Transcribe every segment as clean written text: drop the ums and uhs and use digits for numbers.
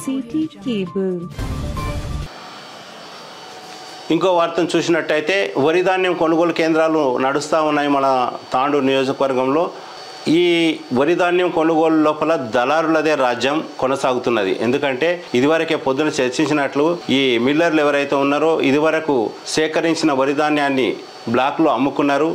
City cable. ఇంకో వార్తను చూసినట్టయితే వరి ధాన్యం కొనుగోలు కేంద్రాలు నడుస్తూ ఉన్నాయి మన తాండూరు నియోజకవర్గంలో. ఈ వరి ధాన్యం కొనుగోలు లోపల దళారులదే రాజ్యం కొనసాగుతున్నది. ఎందుకంటే ఇదివరకే పొద్దున చర్చించినట్లు ఈ మిల్లర్లు ఎవరైతే ఉన్నారో ఇదివరకు సేకరించిన వరి ధాన్యాన్ని బ్లాక్లో అమ్ముకున్నారు.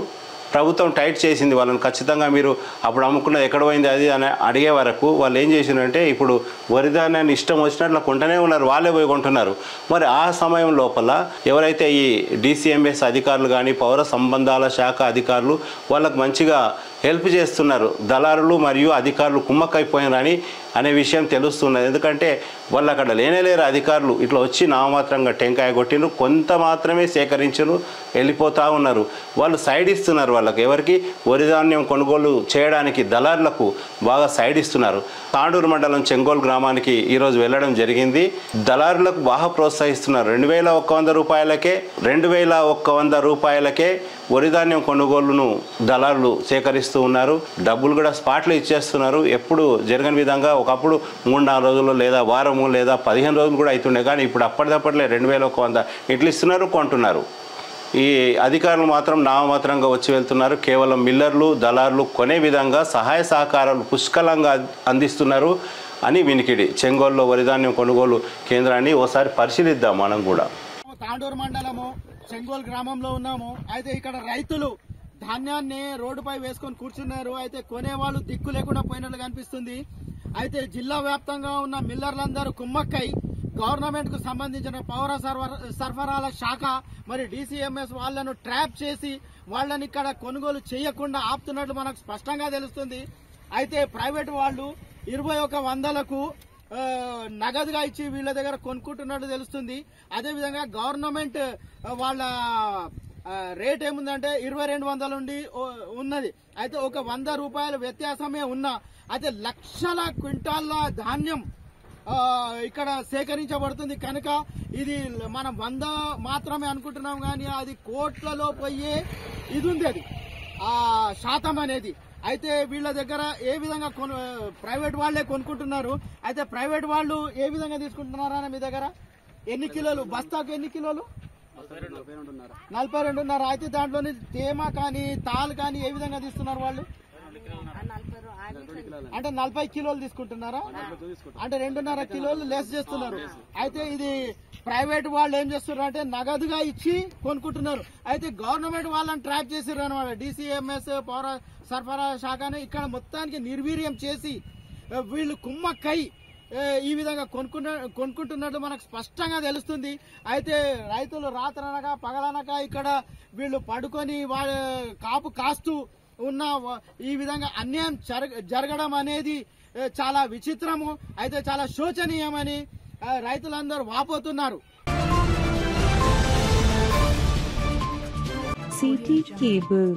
ప్రభుత్వం టైట్ చేసింది వాళ్ళని, ఖచ్చితంగా మీరు అప్పుడు అమ్ముకున్నది ఎక్కడ పోయింది అది అని అడిగే వరకు వాళ్ళు ఏం చేసినారంటే ఇప్పుడు వరి ధాన్యాన్ని ఇష్టం వచ్చినట్లు కొంటనే ఉన్నారు, వాళ్ళే పోయి కొంటున్నారు. మరి ఆ సమయం లోపల ఎవరైతే ఈ DCMS అధికారులు కానీ పౌర సంబంధాల శాఖ అధికారులు వాళ్ళకు మంచిగా హెల్ప్ చేస్తున్నారు. దళారులు మరియు అధికారులు కుమ్మక్కైపోయినారని అనే విషయం తెలుస్తున్నది. ఎందుకంటే వాళ్ళు అక్కడ లేనేలేరు అధికారులు, ఇట్లా వచ్చి నామమాత్రంగా టెంకాయ కొట్టిను, కొంత మాత్రమే సేకరించరు, వెళ్ళిపోతూ ఉన్నారు. వాళ్ళు సైడ్ ఇస్తున్నారు వాళ్ళకి, ఎవరికి వరి ధాన్యం కొనుగోలు చేయడానికి దళారులకు బాగా సైడ్ ఇస్తున్నారు. తాండూరు మండలం చెంగోల్ గ్రామానికి ఈరోజు వెళ్ళడం జరిగింది. దళారులకు బాగా ప్రోత్సహిస్తున్నారు. 2100 రూపాయలకే 2100 రూపాయలకే వరి ధాన్యం కొనుగోలును దళారులు సేకరిస్తూ ఉన్నారు. డబ్బులు కూడా స్పాట్లో ఇచ్చేస్తున్నారు. ఎప్పుడు జరగని విధంగా ఒకప్పుడు 3-4 రోజులు లేదా వారము లేదా 15 రోజులు కూడా అవుతుండే, కానీ ఇప్పుడు అప్పటిదప్పట్లే 2100 ఇట్లు ఇస్తున్నారు, కొంటున్నారు. ఈ అధికారులు మాత్రం నామమాత్రంగా వచ్చి వెళ్తున్నారు. కేవలం మిల్లర్లు దళారులు కొనే విధంగా సహాయ సహకారాలు పుష్కలంగా అందిస్తున్నారు అని వినికిడి. చెంగోల్లో వరిధాన్యం కొనుగోలు కేంద్రాన్ని ఓసారి పరిశీలిద్దాం మనం కూడా. తాండూరు మండలము చెంగోల్ గ్రామంలో ఉన్నాము. అయితే ఇక్కడ రైతులు ధాన్యాన్ని రోడ్డుపై వేసుకొని కూర్చున్నారు. అయితే కొనేవాళ్ళు దిక్కు లేకుండా పోయినట్లు కనిపిస్తుంది. అయితే జిల్లా వ్యాప్తంగా ఉన్న మిల్లర్లందరూ కుమ్మక్కై గవర్నమెంట్ కు సంబంధించిన పౌర సరఫరాల శాఖ మరి DCMS వాళ్లను ట్రాప్ చేసి వాళ్ళని ఇక్కడ కొనుగోలు చేయకుండా ఆపుతున్నట్లు మనకు స్పష్టంగా తెలుస్తుంది. అయితే ప్రైవేట్ వాళ్ళు 2100లకు నగదుగా ఇచ్చి వీళ్ళ దగ్గర కొనుక్కుంటున్నట్టు తెలుస్తుంది. అదేవిధంగా గవర్నమెంట్ వాళ్ళ రేట్ ఏముందంటే 2200 నుండి ఉన్నది. అయితే ఒక 100 రూపాయల వ్యత్యాసమే ఉన్నా అయితే లక్షల క్వింటాల్ల ధాన్యం ఇక్కడ సేకరించబడుతుంది కనుక ఇది మనం 100 మాత్రమే అనుకుంటున్నాం, కానీ అది కోట్లలో పోయే ఇది ఉంది, అది ఆ శాతం అనేది. అయితే వీళ్ళ దగ్గర ఏ విధంగా ప్రైవేట్ వాళ్లే కొనుక్కుంటున్నారు. అయితే ప్రైవేట్ వాళ్ళు ఏ విధంగా తీసుకుంటున్నారా మీ దగ్గర ఎన్ని కిలోలు, బస్తాకు ఎన్ని కిలోలు? 42.5. అయితే దాంట్లోని తేమ కానీ తాలు కానీ ఏ విధంగా తీస్తున్నారు వాళ్ళు? అంటే 40 కిలోలు తీసుకుంటున్నారా? అంటే 2.5 కిలోలు లెస్ చేస్తున్నారు. అయితే ఇది ప్రైవేట్ వాళ్ళు ఏం చేస్తున్నారు అంటే నగదుగా ఇచ్చి కొనుక్కుంటున్నారు. అయితే గవర్నమెంట్ వాళ్ళని ట్రాప్ చేసారు అనమాట. DCMS పౌర సరఫరా శాఖను ఇక్కడ మొత్తానికి నిర్వీర్యం చేసి వీళ్ళు కుమ్మక్కై ఈ విధంగా కొనుక్కుంటున్నట్లు మనకు స్పష్టంగా తెలుస్తుంది. అయితే రైతులు రాత్రనక పగలనక ఇక్కడ వీళ్ళు పడుకొని వాళ్ళ కాపు కాస్తూ ఉన్న ఈ విధంగా అన్యాయం జరగడం అనేది చాలా విచిత్రము, అయితే చాలా శోచనీయమని రైతులందరూ వాపోతున్నారు. City cable.